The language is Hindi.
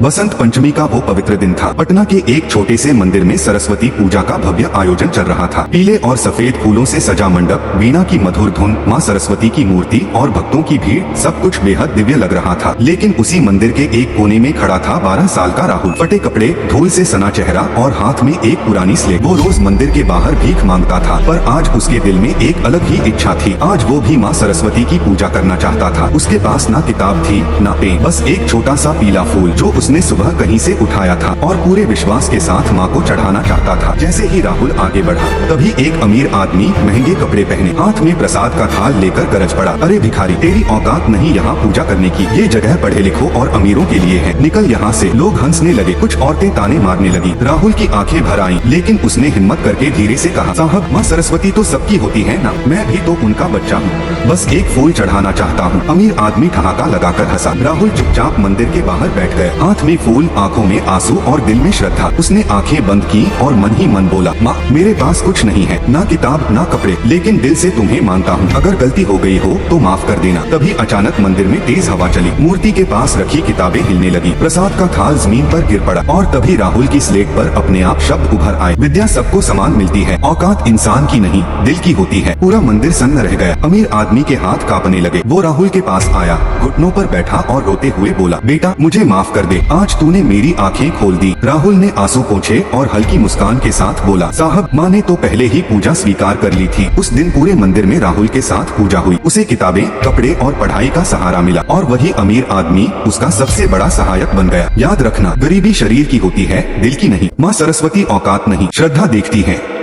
बसंत पंचमी का वो पवित्र दिन था। पटना के एक छोटे से मंदिर में सरस्वती पूजा का भव्य आयोजन चल रहा था। पीले और सफेद फूलों से सजा मंडप, वीणा की मधुर धुन, माँ सरस्वती की मूर्ति और भक्तों की भीड़, सब कुछ बेहद दिव्य लग रहा था। लेकिन उसी मंदिर के एक कोने में खड़ा था 12 साल का राहुल। फटे कपड़े, धूल से सना चेहरा और हाथ में एक पुरानी स्लेट। वो रोज मंदिर के बाहर भीख मांगता था, पर आज उसके दिल में एक अलग ही इच्छा थी। आज वो भी माँ सरस्वती की पूजा करना चाहता था। उसके पास ना किताब थी ना पेन, बस एक छोटा सा पीला फूल जो उसने सुबह कहीं से उठाया था और पूरे विश्वास के साथ माँ को चढ़ाना चाहता था। जैसे ही राहुल आगे बढ़ा, तभी एक अमीर आदमी महंगे कपड़े पहने, हाथ में प्रसाद का थाल लेकर गरज पड़ा, अरे भिखारी, तेरी औकात नहीं यहाँ पूजा करने की। ये जगह पढ़े लिखों और अमीरों के लिए है, निकल यहाँ से। लोग हंसने लगे, कुछ औरतें ताने मारने लगी। राहुल की आंखें भर आईं, लेकिन उसने हिम्मत करके धीरे से कहा, साहब, माँ सरस्वती तो सबकी होती है ना, मैं भी तो उनका बच्चा हूँ, बस एक फूल चढ़ाना चाहता हूँ। अमीर आदमी ठहाका लगाकर हंसा। राहुल चुपचाप मंदिर के बाहर बैठ गया, हाथ में फूल, आंखों में आंसू और दिल में श्रद्धा। उसने आंखें बंद की और मन ही मन बोला, माँ, मेरे पास कुछ नहीं है, ना किताब ना कपड़े, लेकिन दिल से तुम्हें मानता हूँ, अगर गलती हो गई हो तो माफ कर देना। तभी अचानक मंदिर में तेज हवा चली, मूर्ति के पास रखी किताबें हिलने लगी, प्रसाद का थाल जमीन पर गिर पड़ा और तभी राहुल की स्लेट पर अपने आप शब्द उभर आए, विद्या सबको समान मिलती है, औकात इंसान की नहीं दिल की होती है। पूरा मंदिर सन्न रह गया। अमीर आदमी के हाथ कांपने लगे। वो राहुल के पास आया, घुटनों पर बैठा और रोते हुए बोला, बेटा, मुझे माफ कर दे, आज तूने मेरी आंखें खोल दी। राहुल ने आंसू पोंछे और हल्की मुस्कान के साथ बोला, साहब, माँ ने तो पहले ही पूजा स्वीकार कर ली थी। उस दिन पूरे मंदिर में राहुल के साथ पूजा हुई। उसे किताबें, कपड़े और पढ़ाई का सहारा मिला और वही अमीर आदमी उसका सबसे बड़ा सहायक बन गया। याद रखना, गरीबी शरीर की होती है, दिल की नहीं। माँ सरस्वती औकात नहीं, श्रद्धा देखती है।